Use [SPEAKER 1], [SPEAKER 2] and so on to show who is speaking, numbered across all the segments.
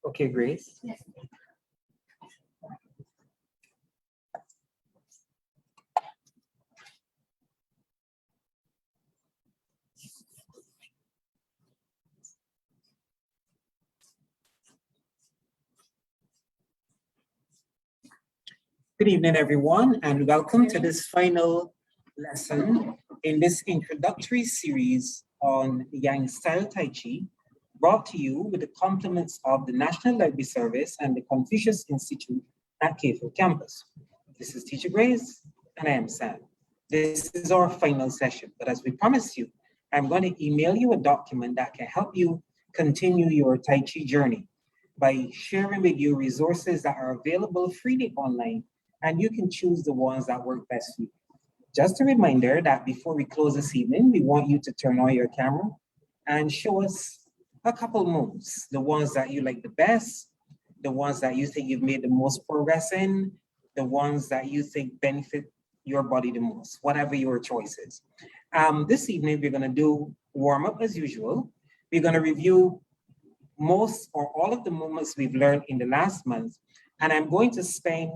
[SPEAKER 1] Okay, Grace.
[SPEAKER 2] Yes.
[SPEAKER 1] Good evening, everyone, and welcome to this final lesson in this introductory series on Yang Style Tai Chi, brought to you with the compliments of the National Library Service and the Confucius Institute at KFO campus. This is Teacher Grace, and I am Sam. This is our final session, but as we promised you, I'm going to email you a document that can help you continue your Tai Chi journey by sharing with you resources that are available freely online, and you can choose the ones that work best for you. Just a reminder that before we close this evening, we want you to turn on your camera and show us a couple moves, the ones that you like the best, the ones that you think you've made the most progress in, the ones that you think benefit your body the most, whatever your choice is. This evening, we're gonna do warm up as usual. We're gonna review most or all of the movements we've learned in the last month, and I'm going to spend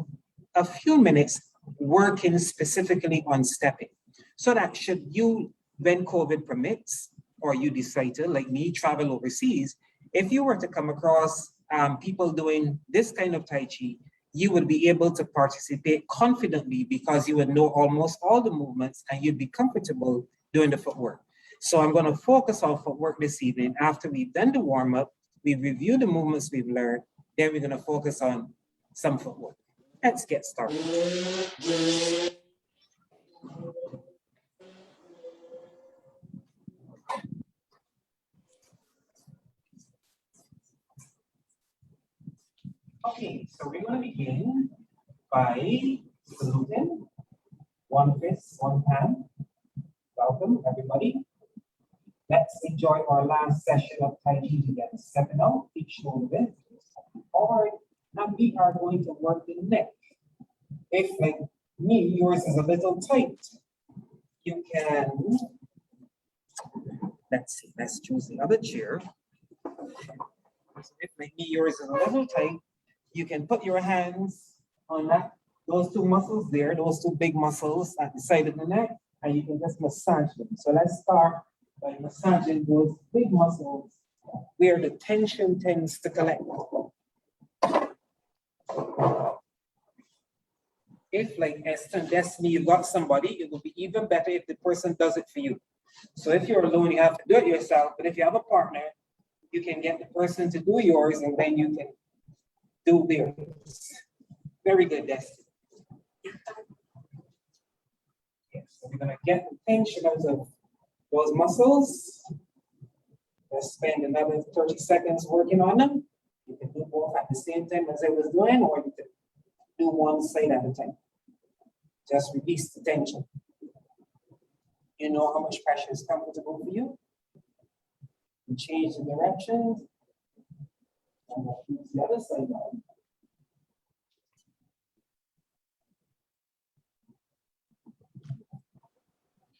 [SPEAKER 1] a few minutes working specifically on stepping, so that should you, when COVID permits, or you decide to, like me, travel overseas, if you were to come across people doing this kind of Tai Chi, you would be able to participate confidently because you would know almost all the movements and you'd be comfortable doing the footwork. So I'm going to focus on footwork this evening. After we've done the warm-up, we've reviewed the movements we've learned, then we're going to focus on some footwork. Let's get started. Okay, so we're going to begin by saluting. One fist, one hand. Welcome, everybody. Let's enjoy our last session of Tai Chi together. Stepping out, each shoulder width. All right, now we are going to work the neck. If, like me, yours is a little tight, you can, let's see, let's choose the other chair. So if, like me, yours is a little tight, you can put your hands on that, those two muscles there, those two big muscles at the side of the neck, and you can just massage them. So let's start by massaging those big muscles where the tension tends to collect. if like Esther and Destiny, you got somebody, it will be even better if the person does it for you. So if you're alone, you have to do it yourself. But if you have a partner, you can get the person to do yours and then you can do theirs. Very good, Destiny. Yes, so we're gonna get the tension out of those muscles. Let's spend another 30 seconds working on them. You can do both at the same time as I was doing, or you can do one side at a time. Just release the tension. You know how much pressure is comfortable for you. You change the direction. And we'll use the other side now.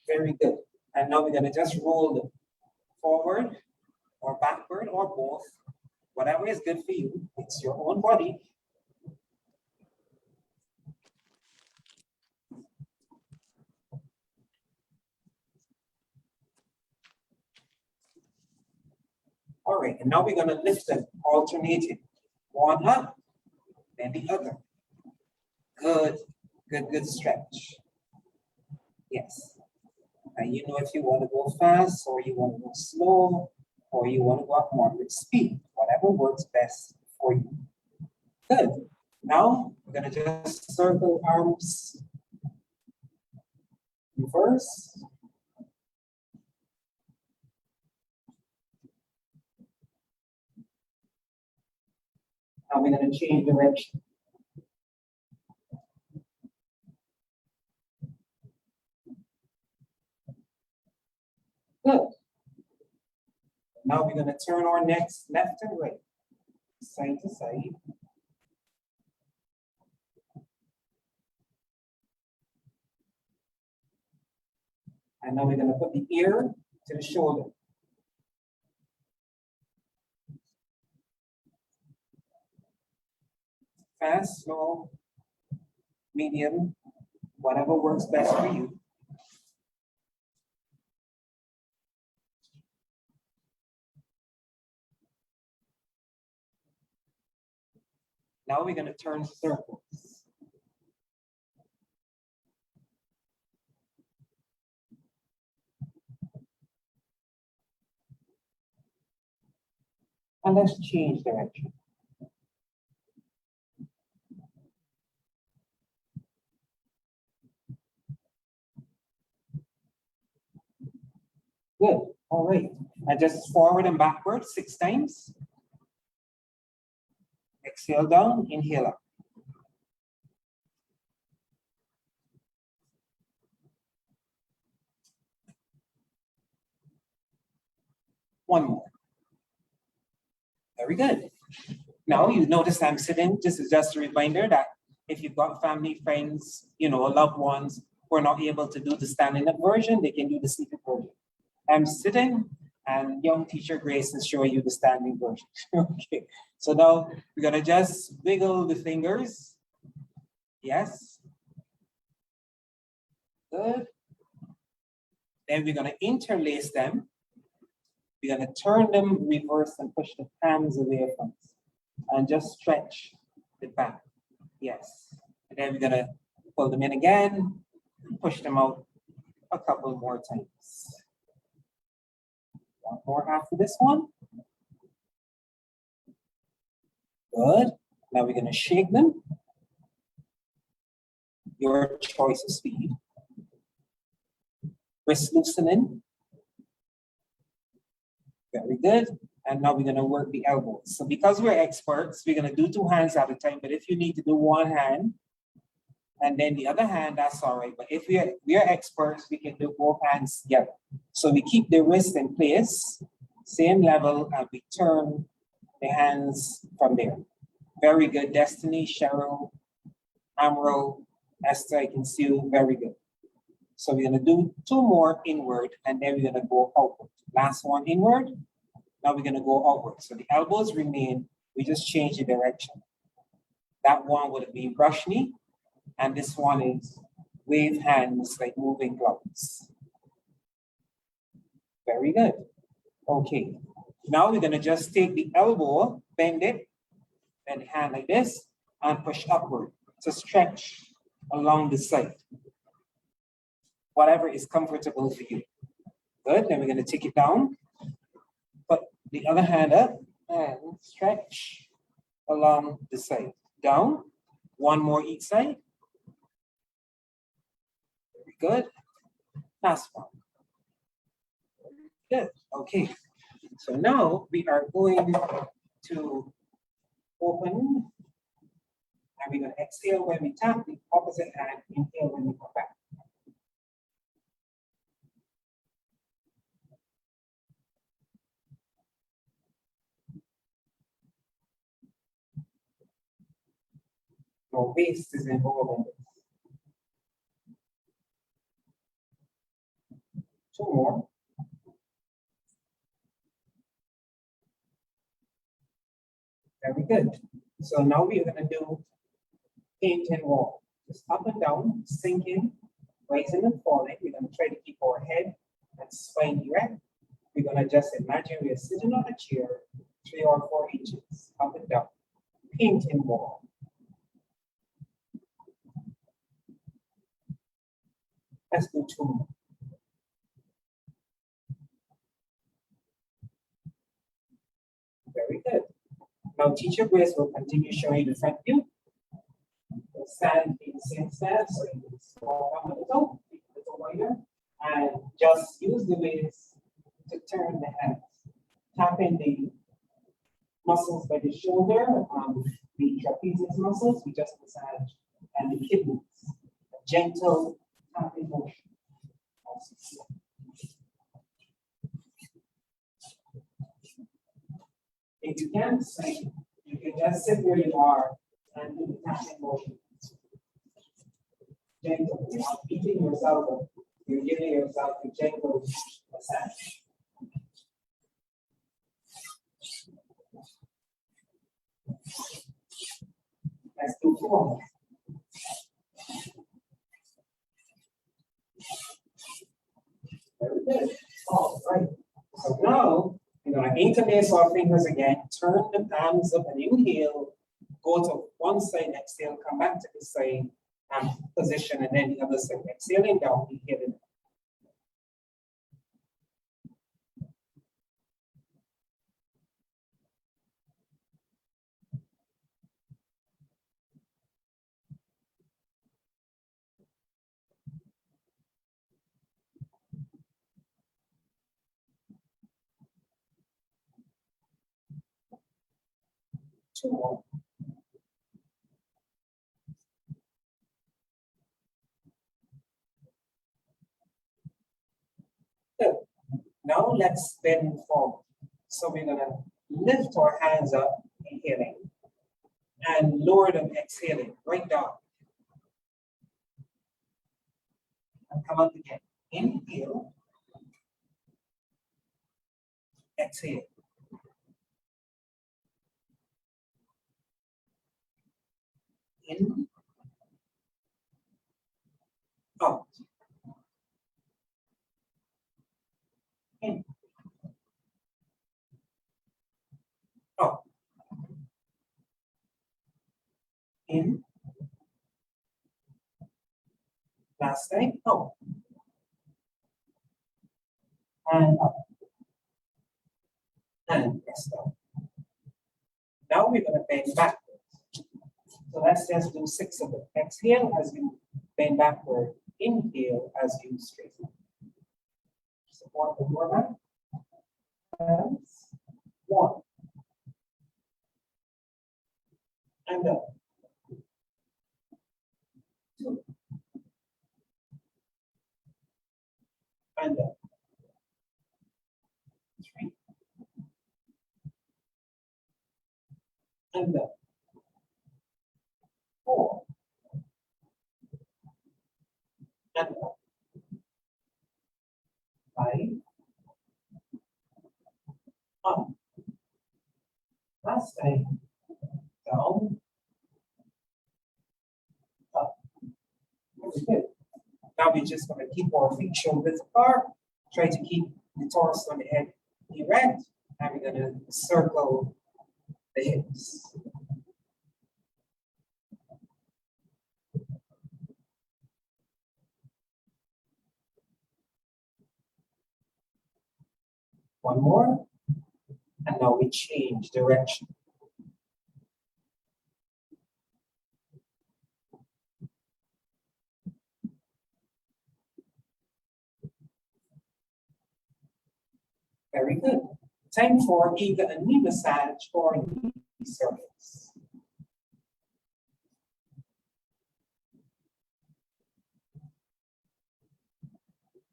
[SPEAKER 1] Very good. And now we're going to just roll them forward or backward or both. Whatever is good for you. It's your own body. All right, and now we're going to lift them, alternating. One up, then the other. Good, good, good stretch. Yes. And you know if you want to go fast, or you want to go slow, or you want to go at moderate speed, whatever works best for you. Good. Now we're going to just circle arms reverse. Now we're going to change direction. Good. Now we're going to turn our necks left and right, side to side. And now we're going to put the ear to the shoulder. Fast, slow, medium, whatever works best for you. Now we're going to turn circles. And let's change direction. Good. All right. And just forward and backward 6 times. Exhale down, inhale up. One more. Very good. Now you notice I'm sitting. This is just a reminder that if you've got family, friends, you know, loved ones who are not able to do the standing up version, they can do the seated version. I'm sitting, and young teacher Grace is showing you the standing version. Okay. So now we're gonna just wiggle the fingers. Yes. Good. Then we're gonna interlace them. We're gonna turn them reverse and push the palms away from us. And just stretch the back. Yes. And then we're gonna pull them in again, push them out a couple more times. One more after this one. Good. Now we're gonna shake them. Your choice of speed. Wrist loosening. Very good. And now we're going to work the elbows. So because we're experts, we're going to do 2 hands at a time. But if you need to do 1 hand and then the other hand, that's all right. But if we are experts, we can do both hands together. So we keep the wrist in place, same level, and we turn the hands from there. Very good. Destiny, Cheryl, Amro, Esther, I can see you. Very good. So we're going to do 2 more inward, and then we're going to go outward. Last one inward. Now we're going to go outward. So the elbows remain. We just change the direction. That one would be brush knee, and this one is wave hands like moving clouds. Very good. Okay. Now we're going to just take the elbow, bend it, bend the hand like this, and push upward to stretch along the side. Whatever is comfortable for you. Good, then we're gonna take it down. Put the other hand up and stretch along the side. Down, one more each side. Very good. Last one. Good, okay. So now we are going to open and we're gonna exhale when we tap the opposite hand, inhale when we come back. No waste is involved in this. Two more. Very good. So now we're gonna do paint and wall. Just up and down, sinking, rising and falling. We're gonna try to keep our head and spine erect. We're gonna just imagine we're sitting on a chair, 3 or 4 inches, up and down. Paint and wall. Let's do 2 more. Very good. Now teacher Grace will continue showing you the front view. We'll stand in the same stance, so you can small down a little wider, and just use the waist to turn the hands. Tapping the muscles by the shoulder, the trapezius muscles, we just massage, and the kidneys. A gentle tapping motion. If you can't sing, you can just sit where you are and do the tapping motion. Gentle, you're not beating yourself up, you're giving yourself a gentle massage. Let's do 4 more. Very good. All right. So now we're going to interlace our fingers again, turn the palms up and inhale, go to one side, exhale, come back to the side, position, and then the other side. Exhaling down, inhaling. Two more. Good. Now let's bend forward. So we're gonna lift our hands up, inhaling, and lower them, exhaling, right down. And come up again. Inhale, exhale. In, out. In, out. In. Last time, out. And up. And press down. Now we're going to bend backwards. So let's just do 6 of them. Exhale as you bend backward. Inhale as you straighten. Support the lower back. Hands. 1. And up. 2. And up. 3. And up. 4. And up. 5. Up. Last time. Down. Up. Very good. Now we're just going to keep our feet shoulders apart. Try to keep the torso on the head erect. And we're going to circle the hips. One more. And now we change direction. Very good. Time for either a knee massage or a knee surface.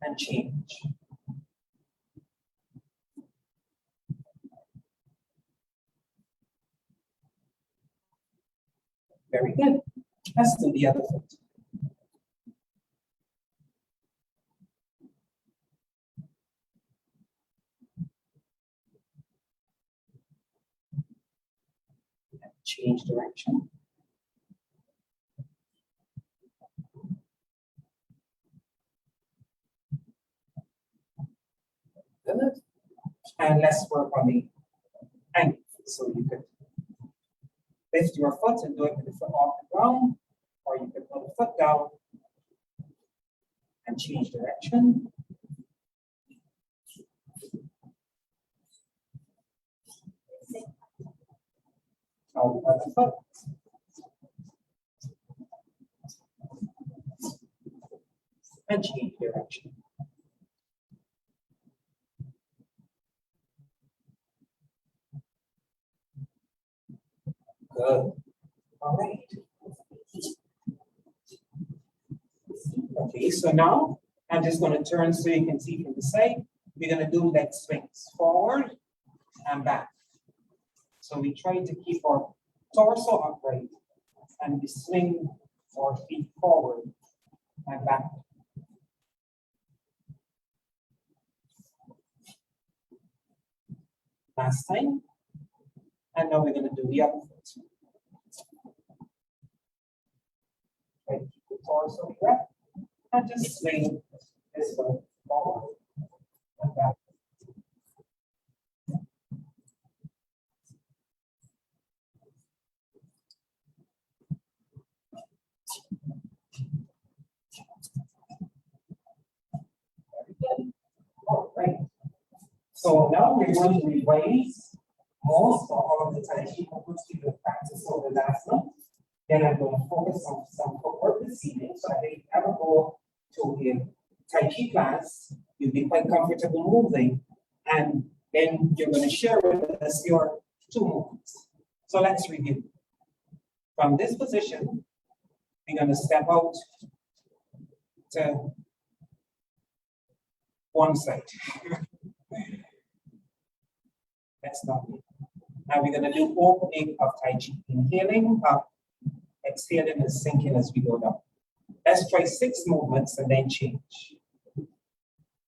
[SPEAKER 1] And change. Very good. Let's do the other foot. And change direction. Good. And let's work on the ankle. So you could lift your foot and do it with the foot off the ground, or you could put the foot down and change direction. Now the other foot. And change direction. Good. All right. Okay, so now I'm just going to turn so you can see from the side. We're going to do leg swings forward and back. So we try to keep our torso upright and we swing our feet forward and back. Last time. And now we're going to do the other foot. Try to keep the torso erect and just swing this way forward and back. Very good. All right. So now we're going to revise most or all of the Tai Chi movements we will practice over the last month. Then I'm going to focus on some footwork this evening. So I think if you ever go to a Tai Chi class, you'll be quite comfortable moving. And then you're going to share with us your two movements. So let's review. From this position, we're going to step out to one side. That's not it. Now we're going to do opening of Tai Chi. Inhaling up, exhaling and sinking as we go down. Let's try 6 movements and then change.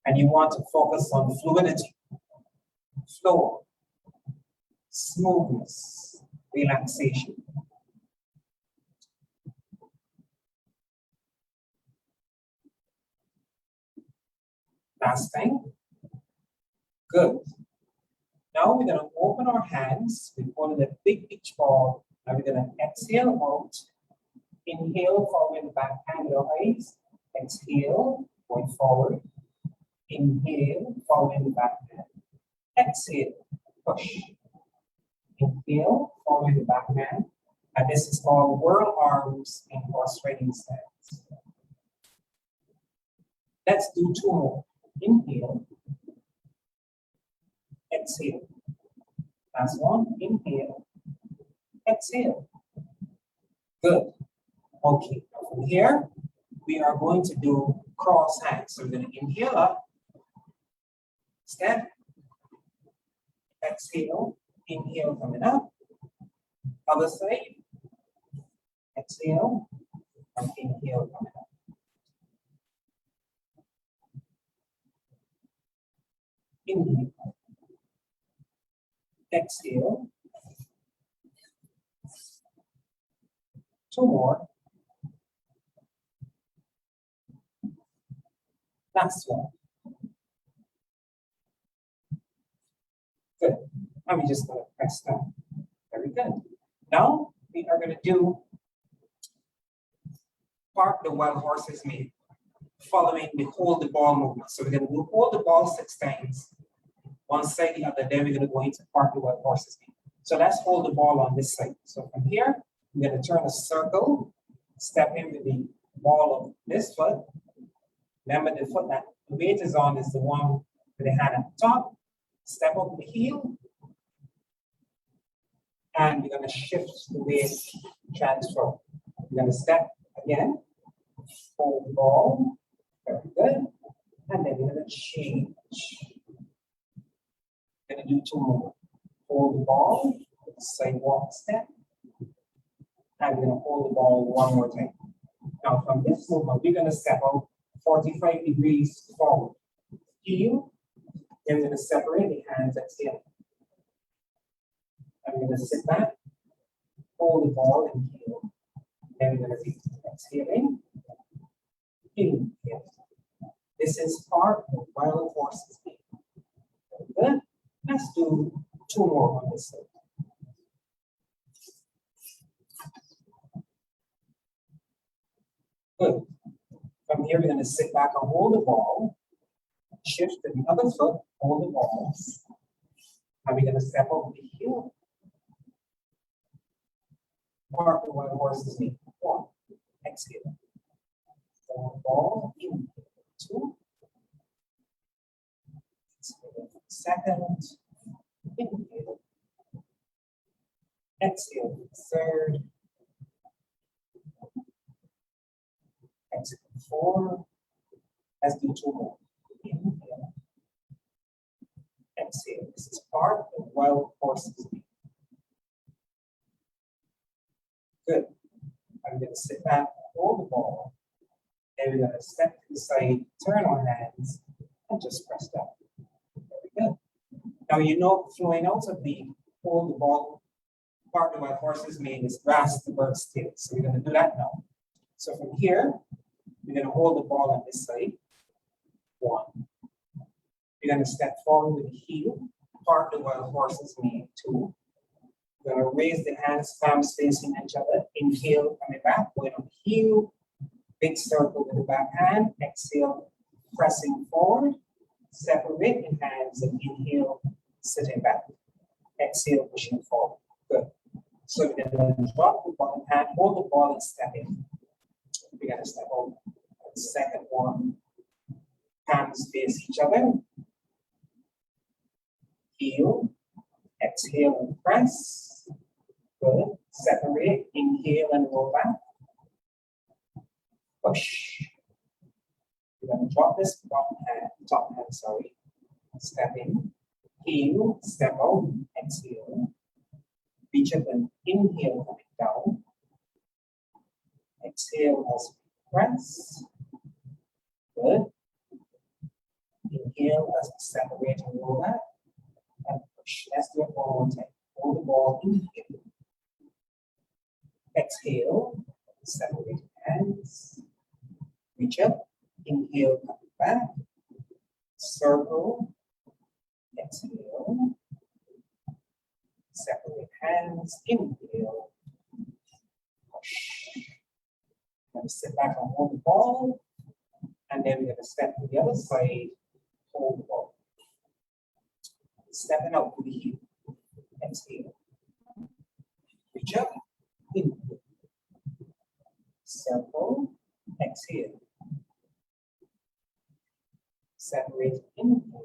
[SPEAKER 1] And you want to focus on fluidity, flow, smoothness, relaxation. Last time. Good. Now we're going to open our hands. We're holding a big beach ball. Now we're going to exhale out. Inhale, following the back hand, your eyes. Exhale, going forward. Inhale, following the back hand. Exhale, push. Inhale, following the back hand. And this is called whirl arms in horse riding stance. Let's do 2 more. Inhale. Exhale. Last one. Inhale. Exhale. Good. Okay. Now from here, we are going to do cross hands. So we're going to inhale up, step, exhale, inhale coming up, other side, exhale, and inhale coming up. Inhale. Exhale. 2 more. Last one. Good. Now we just going to press down. Very good. Now we are going to do park the wild horses following the hold the ball movement. So we're going to do hold the ball 6 times. one side, the other, then we're gonna go into partly while horses gait. So let's hold the ball on this side. So from here, we're gonna turn a circle, step into the ball of this foot. Remember the foot that the weight is on is the one with the hand at the top. Step up the heel. And we're gonna shift the weight transfer. We're gonna step again, hold the ball, very good. And then we're gonna change. We're gonna do two more. Hold the ball, sidewalk step. And we're gonna hold the ball one more time. Now from this movement, we're gonna step out 45 degrees forward. Heel, then we're gonna separate the hands and exhale. And we're gonna sit back, hold the ball and heel. Then we're gonna be exhaling, inhale. This is part of wild horses gait. Very good. Let's do two more on this side. Good. From here, we're going to sit back and hold the ball, shift to the other foot, hold the ball, and we're going to step over the heel. Mark the wild horses gait. One, exhale. Hold the ball, inhale. Two. Exhale. Second. Inhale. Exhale. Third. Exhale. Four. Let's do two more. Inhale. Exhale. This is part of wild horses gait. Good. I'm going to sit back, hold the ball, and we're going to step to the side, turn our hands, and just press down. Very good. Now you know flowing out of the hold the ball part of what horses mean is grasp the bird's tail. So we're going to do that now. So from here, we're going to hold the ball on this side. One. We're going to step forward with the heel, part of what horses mean. Two. We're going to raise the hands, palms facing each other. Inhale, coming back, going on the heel. Big circle with the back hand. Exhale, pressing forward. Separate the hands and inhale, sitting back. Exhale, pushing forward. Good. So we're going to drop the bottom hand, hold the ball and step in. We're going to step over. Second one. Hands face each other. Heel. Exhale and press. Good. Separate. Inhale and roll back. Push. We're going to drop this top hand, sorry. Step in. Heel. Step out. Exhale. Reach up and inhale, coming down. Exhale as we press. Good. Inhale as we separate and roll back. And push. Let's do it one more time. Hold the ball, inhale. Exhale. Separate hands. Reach up. Inhale, coming back. Circle. Exhale. Separate hands. Inhale. Push. We're going to sit back and hold the ball. And then we're going to step to the other side. Hold the ball. Stepping out to the heel. Exhale. Reach up. Inhale. Circle. Exhale. Separate. Inhale.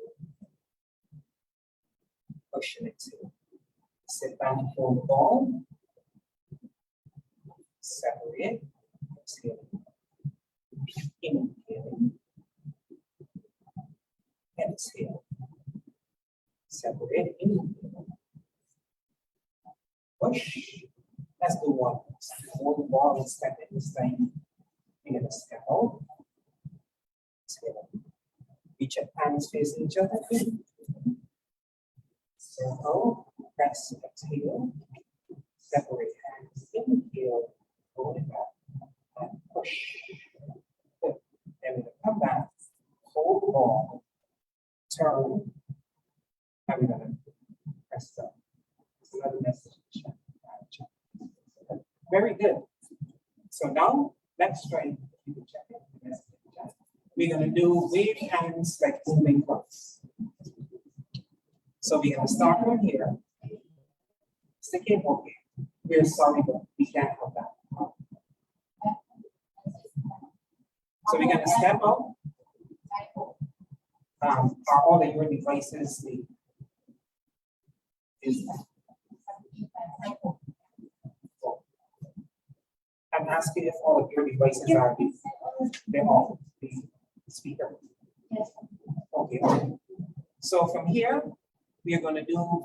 [SPEAKER 1] Push and exhale. Sit back and hold the ball. Separate. Exhale. Inhale. Exhale. Separate. Inhale. Push. Let's do one. Hold the ball and step in this time. We're going to step out. Exhale. Reach your hands facing each other. Circle. Press. Exhale. Separate hands. Inhale. Hold it back. And push. Good. Then we're going to come back. Hold the ball. Turn. And we're going to press down. That's another message. Very good. So now let's try to check it. We're going to do wave hands like moving clocks. So we're gonna start from here. Second, okay. We're sorry, but we can't have that. So we're gonna step out. Are all of your devices I'm asking if all of your devices are they're off the speaker. Okay. So from here, we are going to do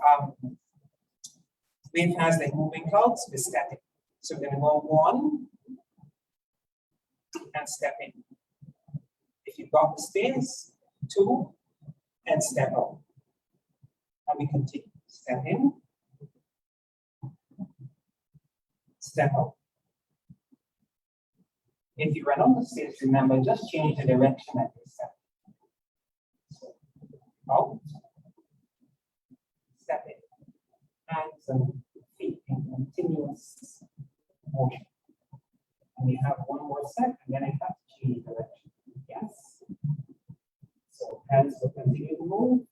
[SPEAKER 1] wave hands like moving clouds with stepping. So we're going to go 1 and step in. If you've got the space, 2 and step out. And we continue. Step in, step out. If you run on the stairs, remember, just change the direction at your step. So, out, step in, hands and feet in continuous motion. And we have one more set, and then I have to change direction. Yes. So hands will continue to move.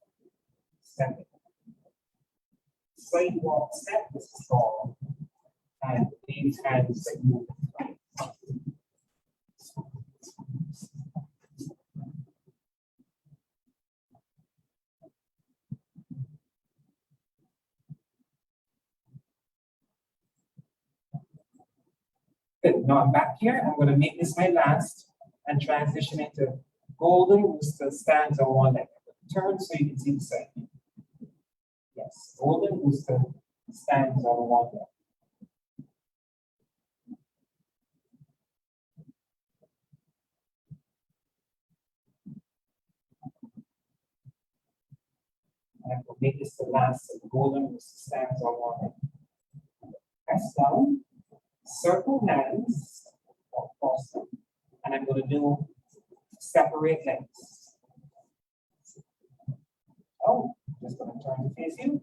[SPEAKER 1] Step in. Sidewalk step, this is all. And these hands that move. Good. Now I'm back here. I'm going to make this my last and transition into golden rooster stands on one leg. Turn so you can see the side. Yes, golden rooster stands on one leg. And I will make this the last of the golden rooster stands on one leg. Press down, circle hands, or cross them, and I'm going to do separate legs. Oh, just going to turn to face you.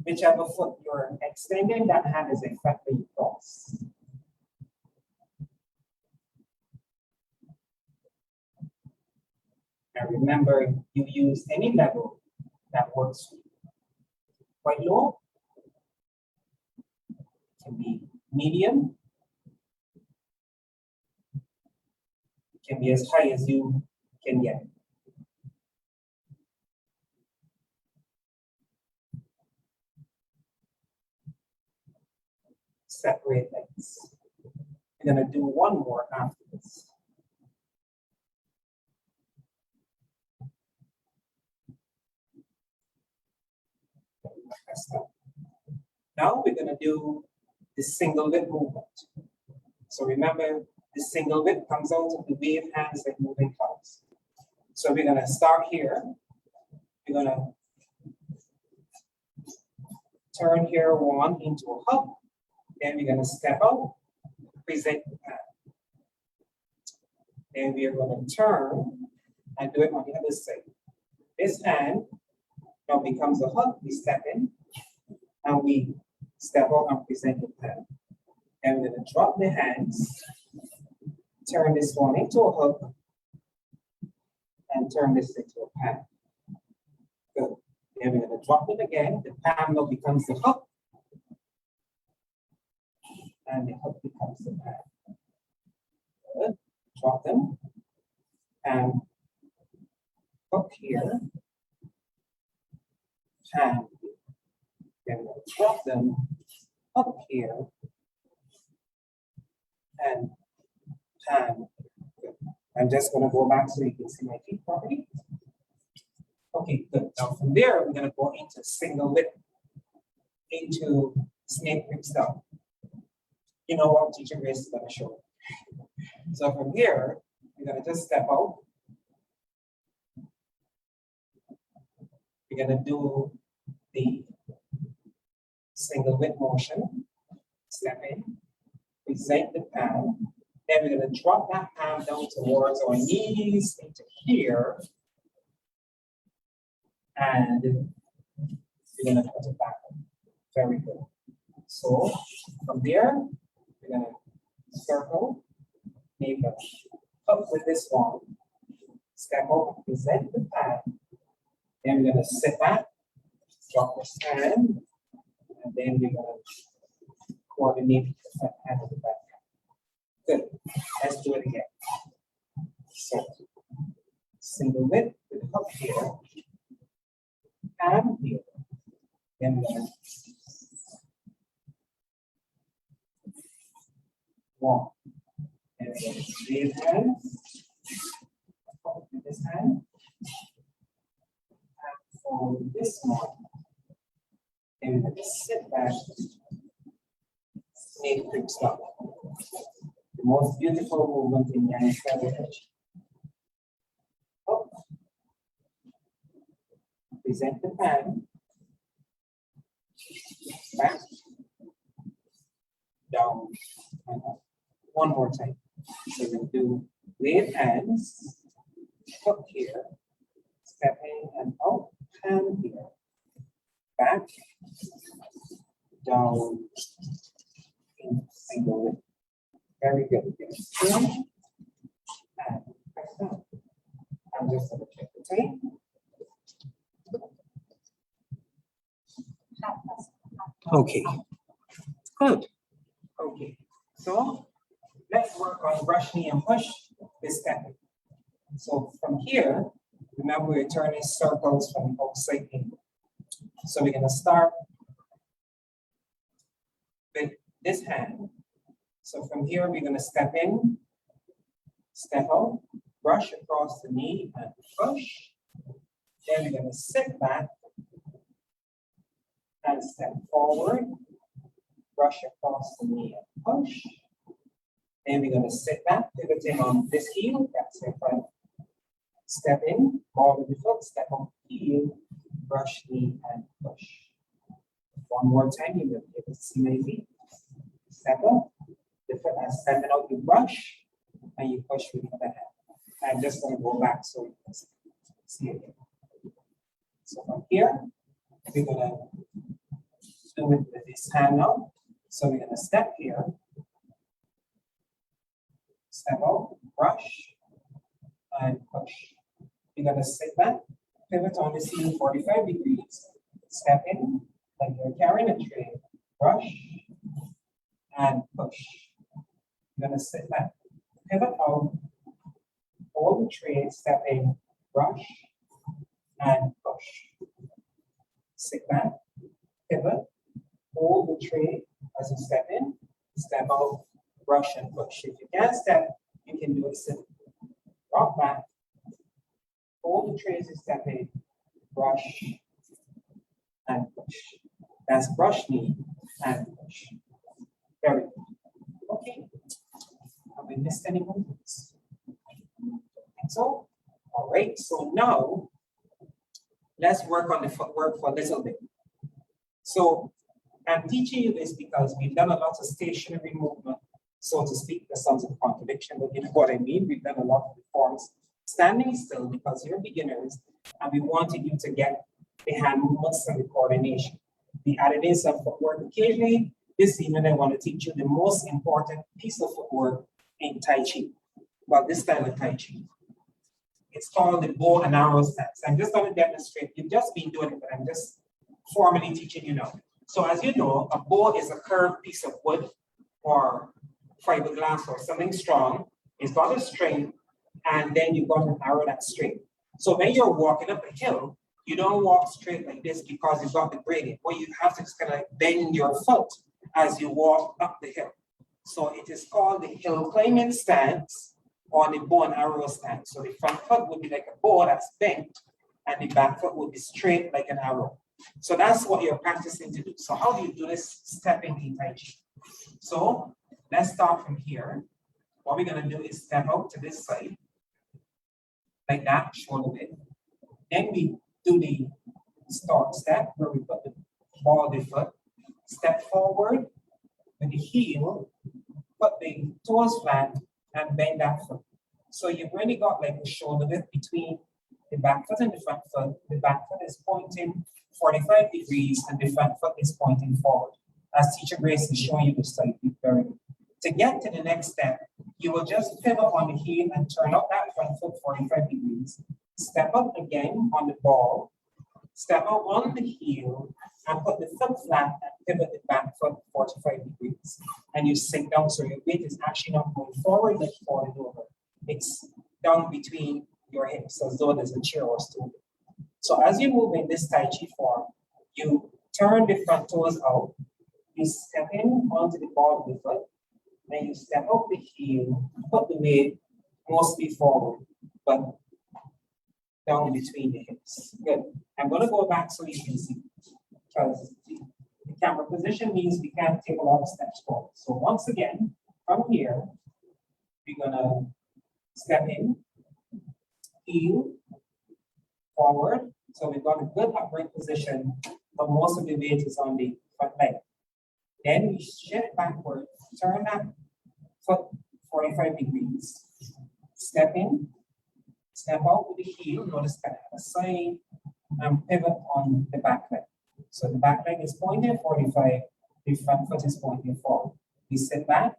[SPEAKER 1] Whichever foot you're extending, that hand is exactly cross. And remember, you use any level that works for you. Quite low, can be medium, it can be as high as you can get. Separate legs. We're going to do one more after this. Now we're going to do the single whip movement. So remember, the single whip comes out of the wave hands like moving clouds. So we're going to start here. We're going to turn here 1 into a hug. Then we're going to step out, present the hand. Then we are going to turn and do it on the other side. This hand now becomes a hug. We step in and we step out and present the hand. And we're going to drop the hands, turn this one into a hug, and turn this into a pan. Good. Then we're going to drop them again. The pan now becomes the hug, and the hug becomes the pan. Good. Drop them, and hook here, pan. Then we'll drop them up here, and pan. Good. I'm just going to go back so you can see my feet properly. Okay, good. Now from there, we're going to go into single whip, into snake whip style. You know what Teacher Grace is going to show. So from here, we're going to just step out. We're going to do the single whip motion. Step in, present the palm. Then we're going to drop that palm down towards our knees into here. And we're going to put it back. Very good. So from there, we're going to circle, make a hook with this one, step out, present the palm. Then we're going to sit back, Rooster Stand, and then we're going to coordinate the front hand and the back hand. Good. Let's do it again. So, single width with hook here, and here. Then we're going to one. And we're going to wave hands. With this hand. And for this one, and we're going to sit back. Snake creep stop. The most beautiful movement in Yang Stretch. Up. Present the hand. Back. Down. And up. One more time. So we're going to do wave hands. Up here. Stepping and out. Hand here. Back. Down. Single width. Very good. And press down. I'm just going to check the tape. Okay. Good. Okay. So let's work on brush knee and push this stepping. So from here, remember we're turning circles from outside in. So we're going to start with this hand. So from here, we're going to step in, step out, brush across the knee and push. Then we're going to sit back and step forward, brush across the knee and push. Then we're going to sit back, pivoting on this heel, that's your front. Step in, ball with the foot, step on heel, brush, knee, and push. One more time, you will be able to see my feet. Step up, the foot has stepping out, you brush, and you push with the other hand. I'm just going to go back so you can see it. So from here, we're going to do it with this hand now. So we're going to step here, step out, brush, and push. You're going to sit back, pivot on the ceiling 45 degrees, step in, like you're carrying a tray, brush, and push. You're going to sit back, pivot out, hold the tray, step in, brush, and push. Sit back, pivot, hold the tray as you step in, step out, brush, and push. If you can't step, you can do it simple. Rock back, hold the tray as you step in, brush, and push. That's brush, knee, and push. Very good. Okay. Have we missed any movements? So, all right. So now, let's work on the footwork for a little bit. So, I'm teaching you this because we've done a lot of stationary movement, so to speak. That sounds a contradiction, but you know what I mean. We've done a lot of forms standing still because you're beginners, and we wanted you to get the hand movements and the coordination. We added in some footwork occasionally. This evening, I want to teach you the most important piece of footwork in Tai Chi, well, this style of Tai Chi. It's called the bow and arrow stance. I'm just going to demonstrate. You've just been doing it, but I'm just formally teaching you now. So as you know, a bow is a curved piece of wood or fiberglass or something strong. It's got a string, and then you've got an arrow that's straight. So when you're walking up a hill, you don't walk straight like this because you've got the gradient. What you have to just kind of like bend your foot as you walk up the hill. So it is called the hill climbing stance or the bow and arrow stance. So the front foot would be like a bow that's bent, and the back foot would be straight like an arrow. So that's what you're practicing to do. So how do you do this stepping in Tai Chi? So let's start from here. What we're going to do is step out to this side, like that, shoulder width. Then we do the start step where we put the ball of the foot, step forward with the heel, put the toes flat, and bend that foot. So you've really got like a shoulder width between the back foot and the front foot. The back foot is pointing 45 degrees and the front foot is pointing forward. As Teacher Grace is showing you this side, very good. To get to the next step, you will just pivot on the heel and turn up that front foot 45 degrees. Step up again on the ball, Step out on the heel and put the foot flat and pivot the back foot 45 degrees. And you sink down, so your weight is actually not going forward, but falling over. It's down between your hips as though there's a chair or stool. So as you move in this Tai Chi form, you turn the front toes out, you step in onto the ball of the foot, then you step up the heel, put the weight mostly forward, but down between the hips. Good. I'm going to go back so you can see, because the camera position means we can't take a lot of steps forward. So once again, from here, we're going to step in, heel, forward. So we've got a good upright position, but most of the weight is on the front leg. Then we shift backward, turn that foot 45 degrees, step in, step out with the heel, notice that at the side, and pivot on the back leg. So the back leg is pointing 45, the front foot is pointing forward. We sit back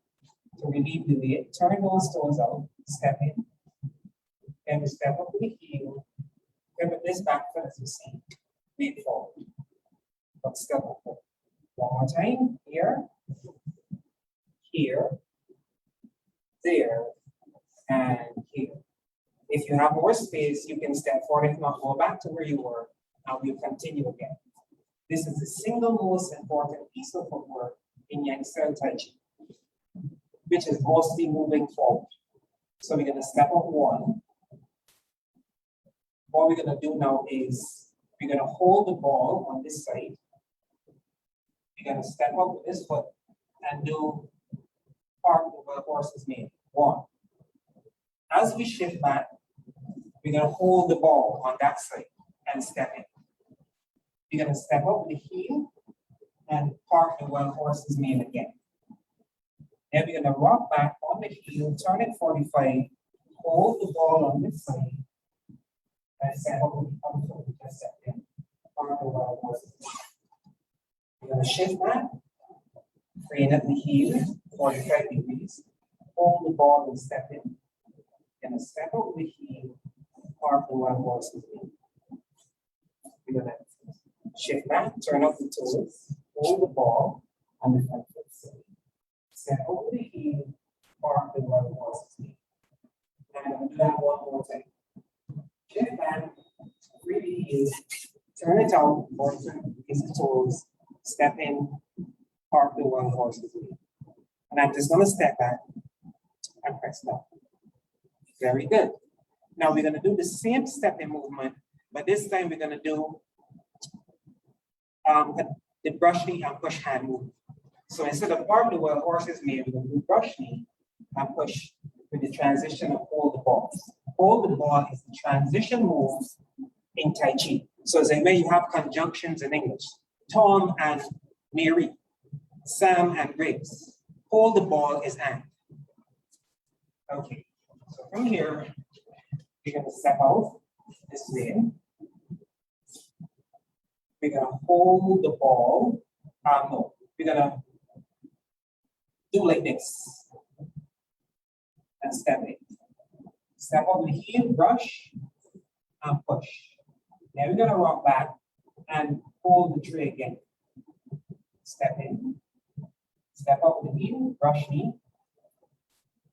[SPEAKER 1] to relieve the weight, turn those toes out, step in, then we step up with the heel, pivot this back foot as you see, weight forward, but step up. One more time, here, here, there, and here. If you have more space, you can step forward. If not, go back to where you were, and we'll continue again. This is the single most important piece of footwork in Yang Style Tai Chi, which is mostly moving forward. So we're going to step up one. What we're going to do now is we're going to hold the ball on this side. We're going to step up with this foot and do part of the horse's name. One. As we shift back, we're going to hold the ball on that side and step in. We're going to step up with the heel and park the wild horse's mane again. Then we're going to rock back on the heel, turn it 45, hold the ball on this side, and step up with the other foot, just step in, park the wild horse's mane. We're going to shift back, crane at the heel, 45 degrees, hold the ball and step in. We're going to step up with the heel, park the wild horse's mane. We're going to shift back, turn up the toes, hold the ball on the front foot. Step over the heel, park the wild horse's mane. And I'm going to do that one more time. Shift back, free the heel, turn it out, use the toes, step in, park the wild horse's mane. And I'm just going to step back and press down. Very good. Now we're going to do the same stepping movement, but this time we're going to do the brush knee and push hand move. So instead of park the wild horse's mane, we're going to do brush knee and push with the transition of hold the ball. Hold the ball is the transition move in Tai Chi. So as I may, you have conjunctions in English. Tom and Mary, Sam and Briggs. Hold the ball is and. Okay, so from here, we're going to step out this way. We're going to hold the ball. No, we're going to do like this and step in. Step up with the heel, brush, and push. Then we're going to rock back and hold the tray again. Step in. Step up with the heel, brush knee,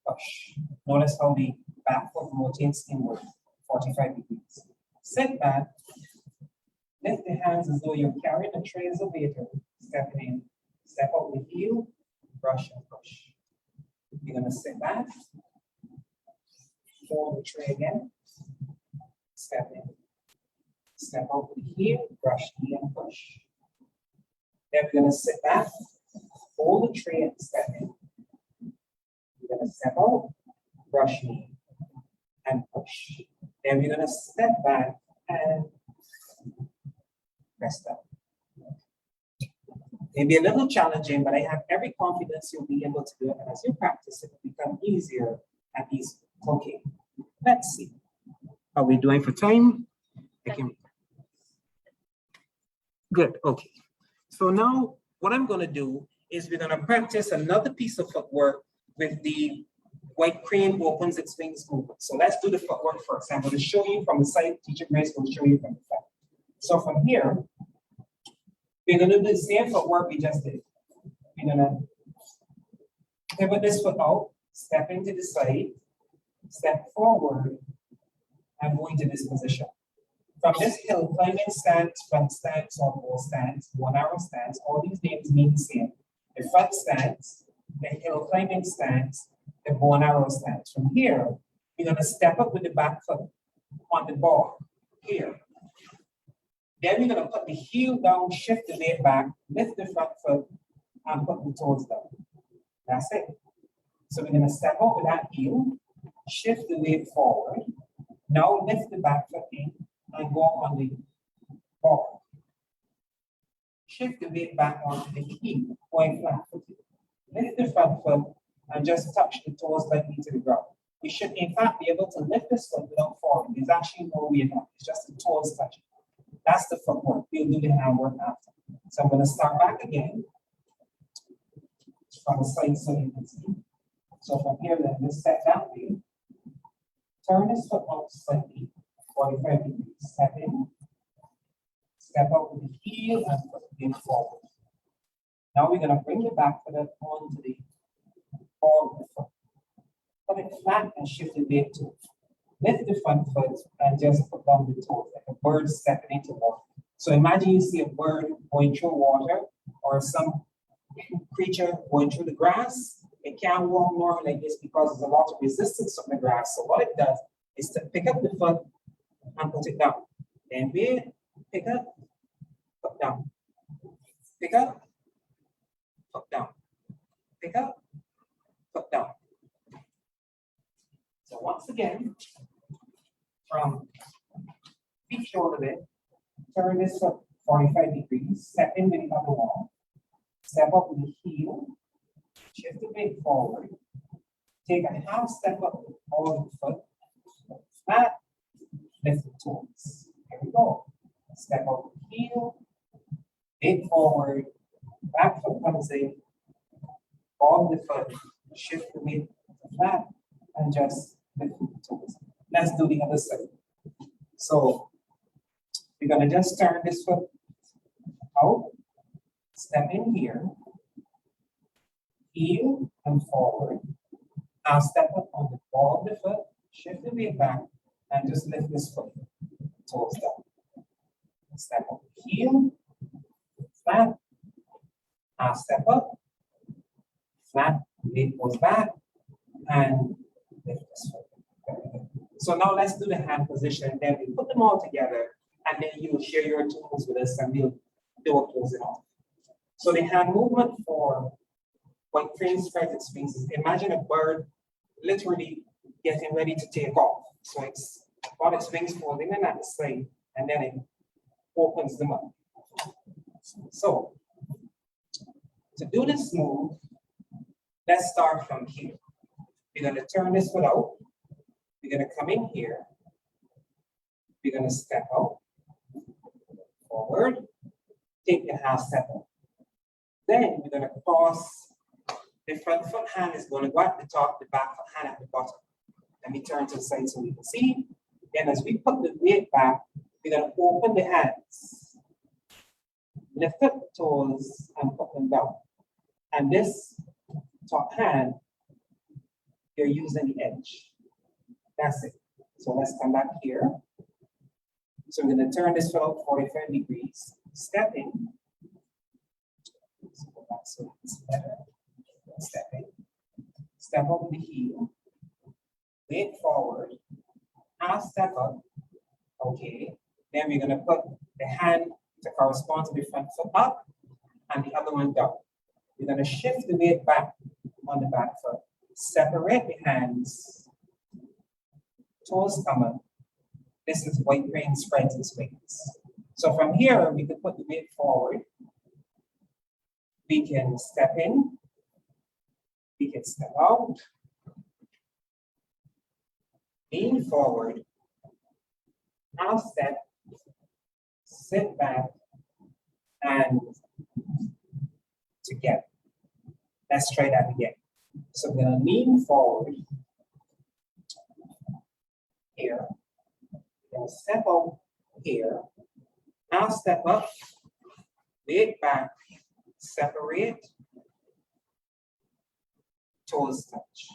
[SPEAKER 1] push. Notice how the back foot rotates inward, 45 degrees. Sit back. Lift the hands as though you're carrying a tray as a waiter. Step in. Step up with the heel, brush and push. You're going to sit back. Hold the tray again. Step in. Step out with the heel, brush, knee, and push. Then we're going to sit back, hold the tray, and step in. We're going to step out, brush, knee, and push. Then we're going to step back and press down. Maybe a little challenging, but I have every confidence you'll be able to do it. And as you practice, it will become easier and easier. Okay, let's see. How are we doing for time? Good, okay. So now what I'm going to do is we're going to practice another piece of footwork with the white crane opens its wings movement. So let's do the footwork first. I'm going to show you from the side, teacher Grace will show you from the front. So from here, we're gonna do the same footwork we just did. We're gonna pivot this foot out, step into the side, step forward, and go into this position. From this hill climbing stance, front stance, or wall stance, 1 arrow stance, all these names mean the same. The front stance, the hill climbing stance, the bow and arrow stance. From here, we're gonna step up with the back foot on the ball here. Then we're gonna put the heel down, shift the weight back, lift the front foot, and put the toes down. That's it. So we're gonna step up with that heel, shift the weight forward. Now lift the back foot in and go on the ball. Shift the weight back onto the heel, going flat footed. Lift the front foot and just touch the toes lightly to the ground. We should in fact be able to lift this foot without falling. There's actually no weight on it. It's just the toes touching. That's the footwork. We'll do the handwork after. So I'm going to start back again from the side so you can see. So from here, then just step that way. Turn this foot out slightly, 45 degrees. Step in. Step out with the heel and put the weight forward. Now we're going to bring the back foot up onto the ball of the foot. Put it flat and shift the weight to it. Lift the front foot and just put down the toes like a bird stepping into water. So imagine you see a bird going through water or some creature going through the grass. It can't walk normally like this because there's a lot of resistance on the grass. So what it does is to pick up the foot and put it down. Then we pick up, put down. Pick up, put down. Pick up, put down. So once again, from feet shoulder width, turn this foot 45 degrees, step in with the other one, step up with the heel, shift the weight forward, take a half step up with all the foot, flat, lift the toes. Here we go. Step up with the heel, weight forward, back foot comes in, all the foot, shift the weight flat, and just lift the toes. Let's do the other side. So we're gonna just turn this foot out, step in here, heel and forward. Now step up on the ball of the foot, shift the weight back, and just lift this foot, toes down. Step up, heel, flat. Now step up, flat, weight goes back, and lift this foot. So now let's do the hand position. Then we put them all together, and then you share your tools with us, and we'll do a closing off. So the hand movement for when crane spreads its wings is imagine a bird literally getting ready to take off. So it's got its wings folding in at the side, and then it opens them up. So to do this move, let's start from here. We're going to turn this foot out. We're going to come in here. We're going to step out, forward, take the half step up. Then we're going to cross. The front foot hand is going to go at the top, the back foot hand at the bottom. Let me turn to the side so we can see. Then as we put the weight back, we're going to open the hands, lift up the toes, and put them down. And this top hand, you're using the edge. That's it. So let's come back here. So we're going to turn this foot out 45 degrees, step in. So go back so it's better. Step in, step up with the heel, weight forward, half step up. Okay. Then we're going to put the hand to correspond to the front foot up and the other one down. We're going to shift the weight back on the back foot. Separate the hands. Toes come up. This is white crane spreads its wings. So from here, we can put the weight forward. We can step in. We can step out. Lean forward. Now step. Sit back. And together. Let's try that again. So we're going to lean forward. Here. We're going to step out here. Now step up, weight back, separate, toes touch.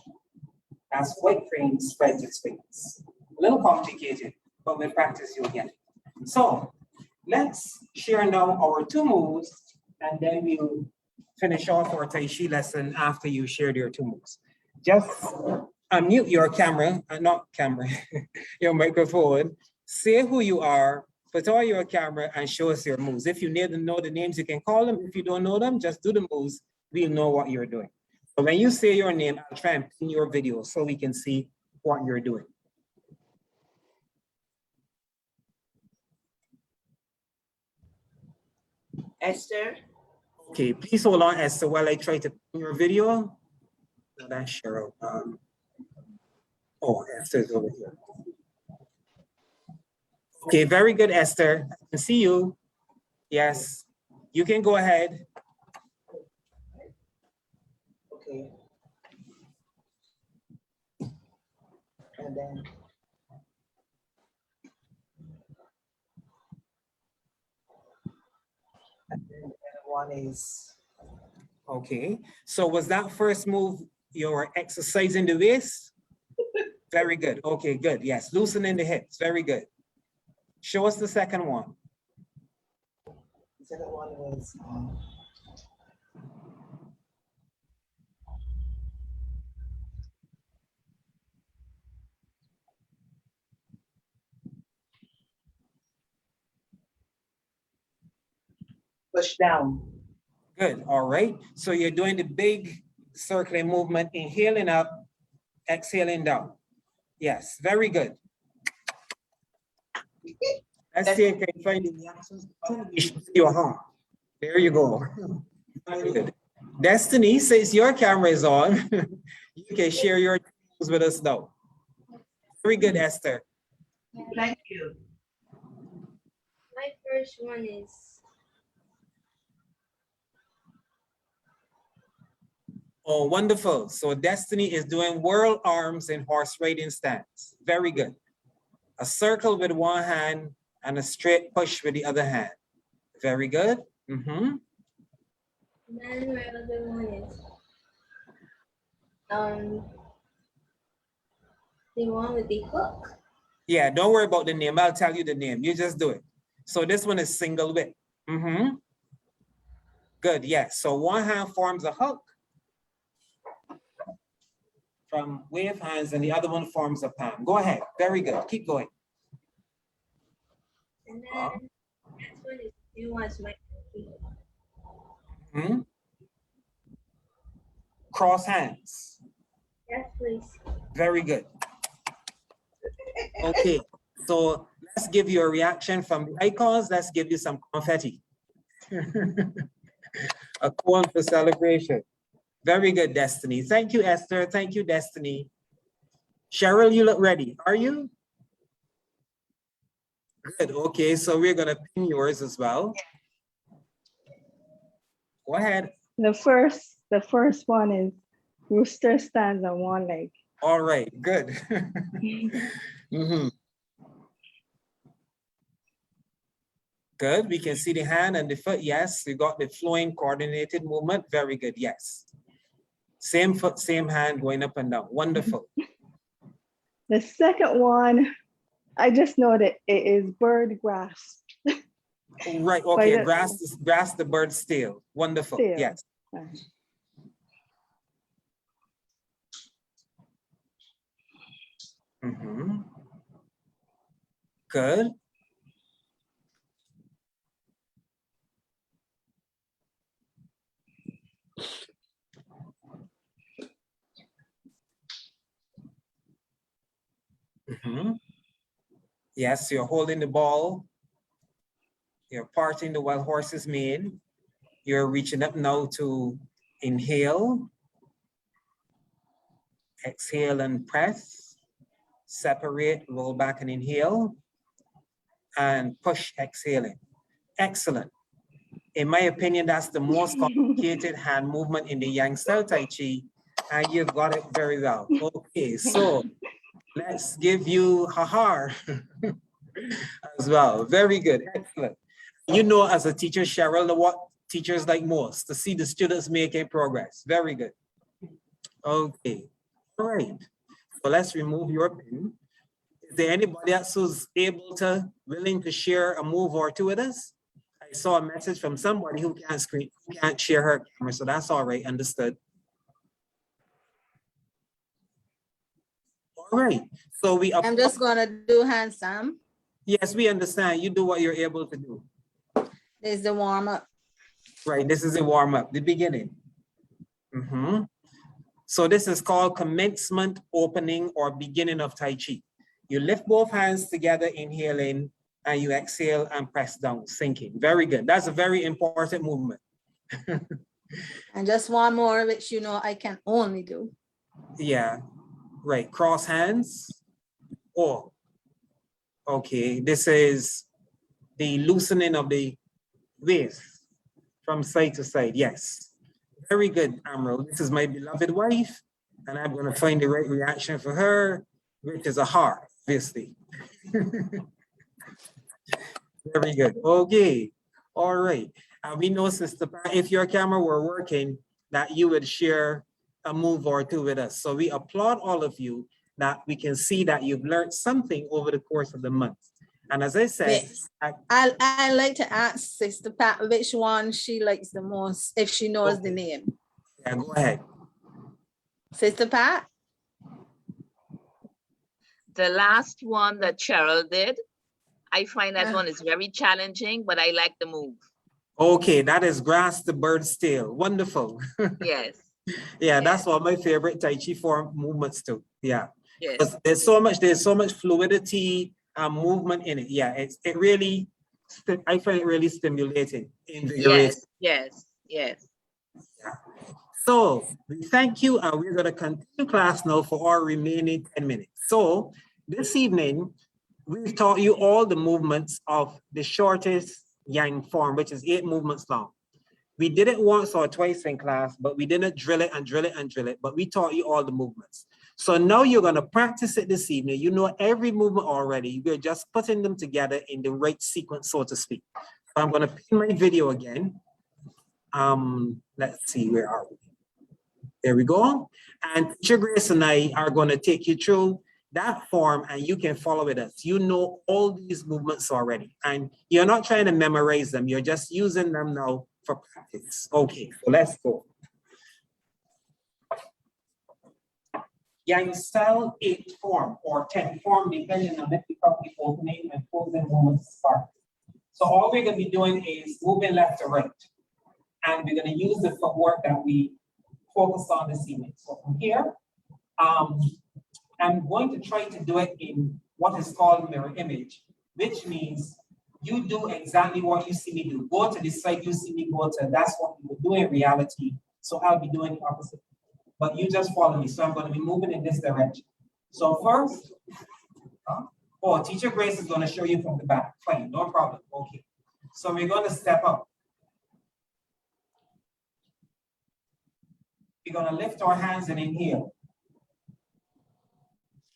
[SPEAKER 1] As white crane spreads its wings. A little complicated, but with practice you'll get it. So let's share now our two moves, and then we'll finish off our Tai Chi lesson after you shared your two moves. Just unmute your camera, not camera, your microphone. Say who you are, put on your camera, and show us your moves. If you need to know the names, you can call them. If you don't know them, just do the moves. We'll know what you're doing. So when you say your name, I'll try and pin your video so we can see what you're doing.
[SPEAKER 2] Esther.
[SPEAKER 1] Okay, please hold on, Esther, while I try to pin your video. No, that's Cheryl. Oh, Esther's over here. Okay, very good, Esther. I can see you. Yes, you can go ahead. Okay. And then. And then the other one is. Okay, so was that first move your exercising the waist? Very good. Okay, good. Yes, loosening the hips. Very good. Show us the second one. The second one was push down. Good. All right. So you're doing the big circling movement, inhaling up, exhaling down. Yes, very good. Let's see if I can find the reactions. Your heart. There you go. Very good. Destiny, since your camera is on, you can share your tools with us now. Very good, Esther.
[SPEAKER 2] Thank you.
[SPEAKER 3] My first one is
[SPEAKER 1] Oh, wonderful. So Destiny is doing whirl arms in horse riding stance. Very good. A circle with one hand and a straight push with the other hand. Very good.
[SPEAKER 3] then my other one is the one with the hook.
[SPEAKER 1] Yeah, don't worry about the name. I'll tell you the name. You just do it. So this one is single whip. Good, yes. So one hand forms a hook from wave hands and the other one forms a palm. Go ahead. Very good. Keep going.
[SPEAKER 3] And then next one is you want my
[SPEAKER 1] Cross hands.
[SPEAKER 3] yes, please.
[SPEAKER 1] Very good. Okay, so let's give you a reaction from the icons. Let's give you some confetti. A cone for celebration. Very good, Destiny. Thank you, Esther. Thank you, Destiny. Cheryl, you look ready. Are you? Good. Okay, so we're gonna pin yours as well. Go ahead.
[SPEAKER 4] The first one is Rooster Stands on one leg.
[SPEAKER 1] All right, good. Good. We can see the hand and the foot. Yes, we got the flowing coordinated movement. Very good. Yes. Same foot, same hand going up and down. Wonderful.
[SPEAKER 4] The second one, I just know that it is bird grass.
[SPEAKER 1] Right. Okay. Grasp the bird's tail. Wonderful.
[SPEAKER 4] Tail.
[SPEAKER 1] Yes. Good. Yes, you're holding the ball. You're parting the wild horse's mane. You're reaching up now to inhale. Exhale and press. Separate, roll back and inhale. And push, exhaling. Excellent. In my opinion, that's the most complicated hand movement in the Yang style Tai Chi. And you've got it very well. Okay, so let's give you ha-ha as well. Very good, excellent. You know, as a teacher, Cheryl, what teachers like most, to see the students making progress. Very good. Okay, all right. So let's remove your pin. Is there anybody else who's willing to share a move or two with us? I saw a message from somebody who can't share her camera, so that's all right, understood. All right, so
[SPEAKER 5] I'm just gonna do handstand.
[SPEAKER 1] Yes, we understand. You do what you're able to do.
[SPEAKER 5] This is the warm up.
[SPEAKER 1] Right, this is a warm up, the beginning. So this is called commencement, opening, or beginning of Tai Chi. You lift both hands together, inhaling, and you exhale and press down, sinking. Very good. That's a very important movement.
[SPEAKER 5] And just one more, which you know I can only do.
[SPEAKER 1] Yeah, right. Cross hands. Oh, okay. This is the loosening of the waist from side to side. Yes. Very good, Amro. This is my beloved wife, and I'm going to find the right reaction for her, which is a heart, obviously. Very good. Okay. All right. We know, Sister Pat, if your camera were working, that you would share a move or two with us. So we applaud all of you that we can see that you've learned something over the course of the month. And as I said,
[SPEAKER 5] I like to ask Sister Pat which one she likes the most, if she knows the name.
[SPEAKER 1] Yeah, go ahead.
[SPEAKER 5] Sister Pat?
[SPEAKER 6] The last one that Cheryl did, I find that one is very challenging, but I like the move.
[SPEAKER 1] Okay, that is grasp the bird's tail. Wonderful.
[SPEAKER 6] Yes.
[SPEAKER 1] Yeah, that's one of my favorite Tai Chi form movements too. Yeah.
[SPEAKER 6] Yes.
[SPEAKER 1] There's so much fluidity and movement in it. Yeah, it really, I find it really stimulating.
[SPEAKER 6] Yes, yes, yes.
[SPEAKER 1] Yeah. So we thank you, and we're going to continue class now for our remaining 10 minutes. So this evening, we've taught you all the movements of the shortest yang form, which is 8 movements long. We did it once or twice in class, but we didn't drill it and drill it and drill it, but we taught you all the movements. So now you're going to practice it this evening. You know every movement already. We're just putting them together in the right sequence, so to speak. So I'm going to pin my video again. Let's see, where are we? There we go. And Teacher Grace and I are going to take you through that form, and you can follow with us. You know all these movements already, and you're not trying to memorize them. You're just using them now for practice. Okay, so let's go. Yang style 8 form or 10 form, depending on if you probably opening and closing movements start. So all we're going to be doing is moving left to right, and we're going to use the footwork that we focused on this evening. So from here, I'm going to try to do it in what is called mirror image, which means you do exactly what you see me do. Go to the side you see me go to. That's what you will do in reality. So I'll be doing the opposite. But you just follow me. So I'm going to be moving in this direction. So first, Teacher Grace is going to show you from the back. Fine, no problem. Okay. So we're going to step up. We're going to lift our hands and inhale.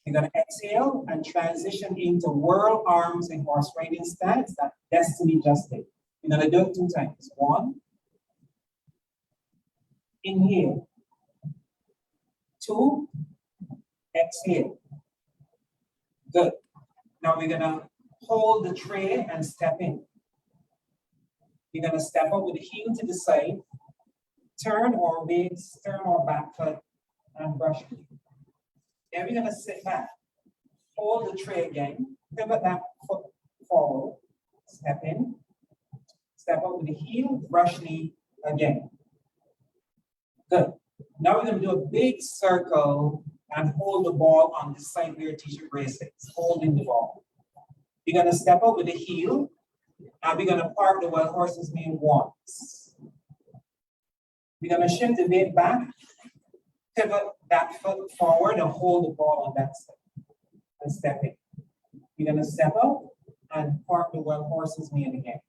[SPEAKER 1] We're going to exhale and transition into whirl arms in horse riding stance that Destiny just did. We're going to do it 2 times. 1. Inhale. 2. Exhale. Good. Now we're going to hold the tray and step in. We're going to step up with the heel to the side. Turn our weights, turn our back foot, and brush. Then we're going to sit back. Hold the tray again. Pivot that foot forward. Step in. Step up with the heel, brush knee again. Good. Now we're going to do a big circle and hold the ball on the side where Teacher Grace is, holding the ball. We're going to step up with the heel, and we're going to park the wild horse's mane once. We're going to shift the weight back, pivot that foot forward, and hold the ball on that side. And step in. We're going to step up and park the wild horse's mane again.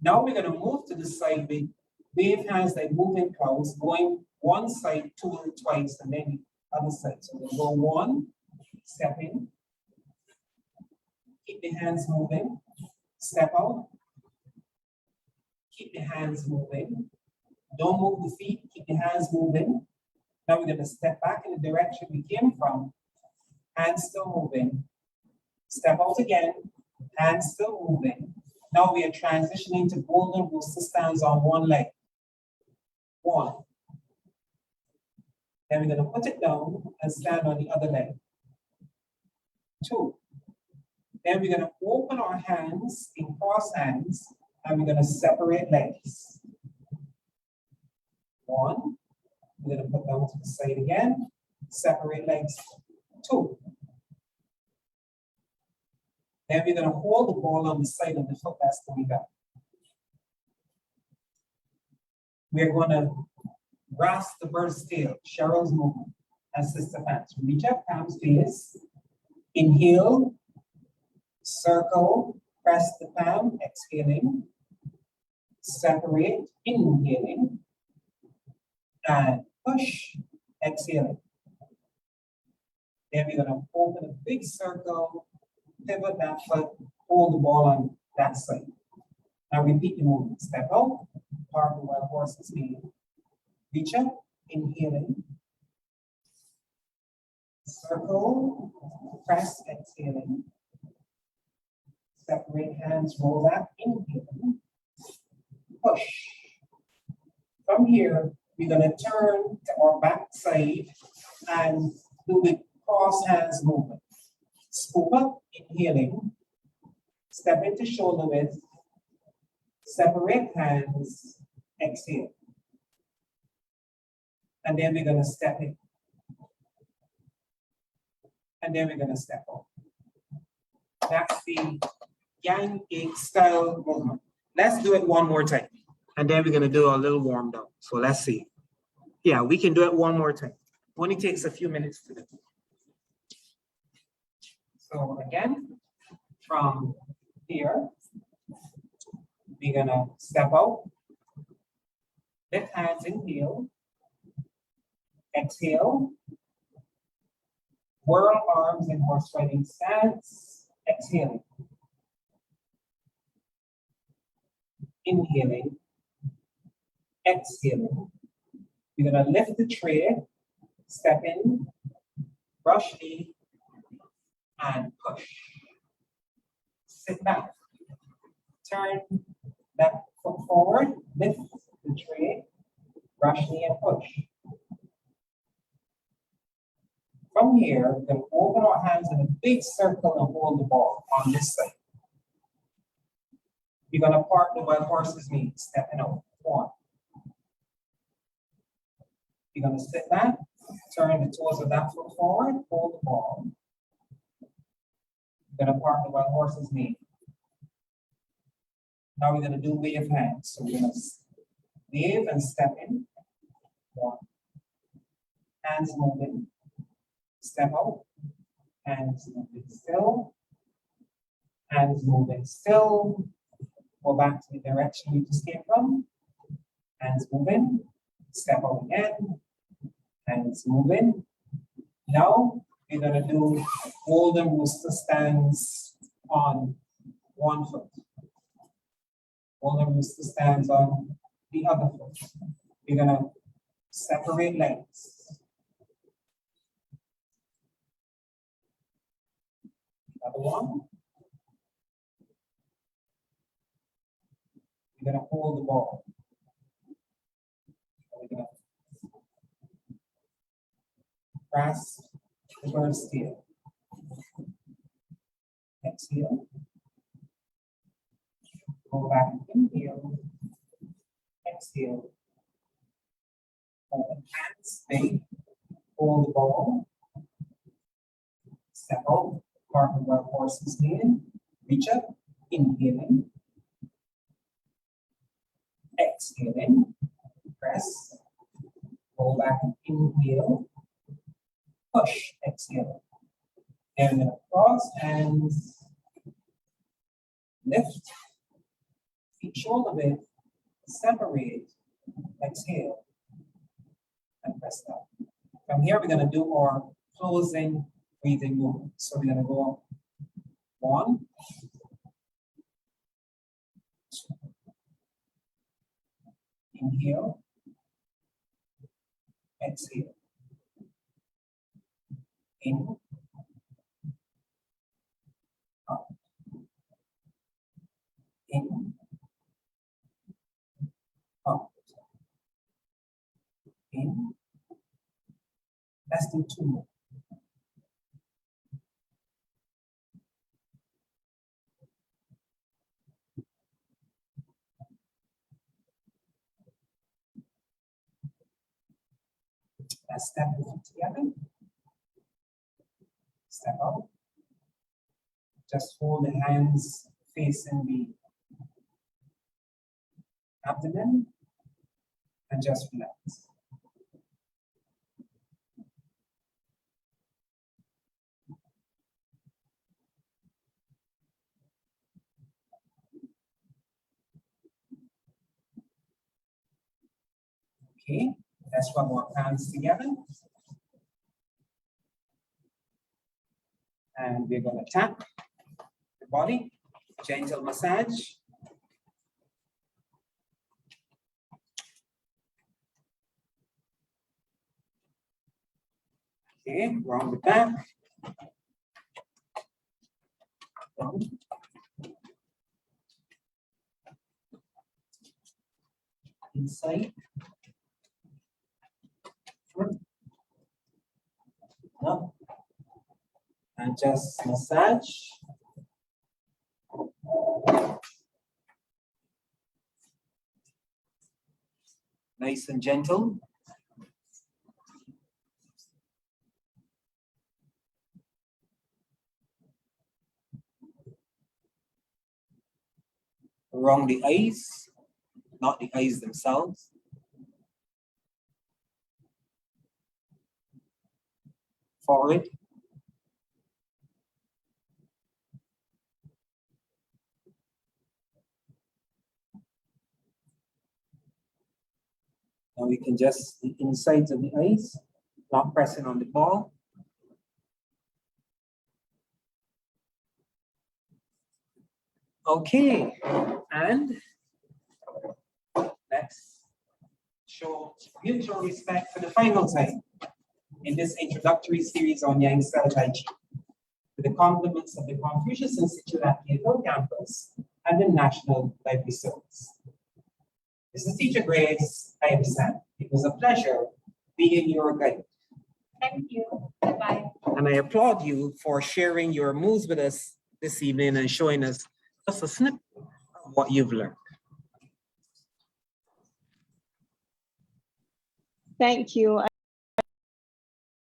[SPEAKER 1] Now we're going to move to the side with wave hands like moving clouds, going one side, 2 twice, and then the other side. So we'll go 1, step in, keep the hands moving, step out, keep the hands moving. Don't move the feet, keep the hands moving. Now we're gonna step back in the direction we came from. Hands still moving. Step out again, hands still moving. Now we are transitioning to golden rooster stands on one leg. One. Then we're gonna put it down and stand on the other leg. Two. Then we're gonna open our hands in cross hands and we're gonna separate legs. One. We're gonna put down to the side again, separate legs. Two. Then we're gonna hold the ball on the side of the foot that's going down. We're gonna grasp the bird's tail, Cheryl's movement, and sister pants. Reach up, palms face. Inhale, circle, press the palm, exhaling. Separate, inhaling. And push, exhaling. Then we're gonna open a big circle, pivot that foot, hold the ball on that side. Now repeat the movement. Step out, park the wild horse's knee. Reach up, inhaling. Circle, press, exhaling. Separate hands, roll back, inhaling. Push. From here, we're gonna turn to our back side and do the cross hands movement. Scoop up, inhaling. Step into shoulder width. Separate hands, exhale. And then we're gonna step in. And then we're gonna step out. That's the Yang Egg style movement. Let's do it one more time. And then we're gonna do a little warm down. So let's see. Yeah, we can do it one more time. Only takes a few minutes to do. So again, from here, we're gonna step out. Lift hands, inhale. Exhale. Whirl arms in horse riding stance. Exhaling. Inhaling. Exhaling. We're gonna lift the tray, step in, brush knee, and push. Sit back. Turn that foot forward, lift the tray, brush knee, and push. From here, we're going to open our hands in a big circle and hold the ball on this side. We're going to park the wild horse's knee, stepping out. One. You're going to sit back, turn the toes of that foot forward, hold the ball. You're going to park the wild horse's knee. Now we're going to do wave hands. So we're going to wave and step in. One. Hands moving. Step out. Hands moving still. Hands moving still. Go back to the direction you just came from. Hands moving. Step out again. Hands moving. Now we're going to do golden rooster stands on one foot. Golden rooster stands on the other foot. We're going to separate legs. Another one. We're going to hold the ball. We're going to grasp the bird's tail. Exhale. Go back, inhale. Exhale. Open hands, big. Hold the ball. Step out. Park the wild horse's knee. Reach up. Inhaling. Exhaling. Press. Go back and inhale. Push. Exhale. And then cross hands. Lift. Feet shoulder width. Separate. Exhale. And press down. From here, we're going to do our closing breathing movement. So we're going to go 1, 2, Inhale. Exhale. In. Out. In. Out. In. Less than 2 more. Let's step the feet together. Step out. Just hold the hands facing the abdomen and just relax. Okay, let's rub our hands together. And we're going to tap the body, gentle massage. Okay, round the back. Round. Inside. Front. Up. And just massage. Nice and gentle. Around the eyes, not the eyes themselves. Forehead. Now we can just the insides of the eyes, not pressing on the ball. Okay, and let's show mutual respect for the final time in this introductory series on Yang Style Tai Chi, with the compliments of the Confucius Institute at the Hill campus and the National Library Service. This is Teacher Grace. I am Sam. It was a pleasure being your guide.
[SPEAKER 3] Thank you. Bye-bye.
[SPEAKER 1] And I applaud you for sharing your moves with us this evening and showing us just a snippet of what you've learned.
[SPEAKER 4] Thank you.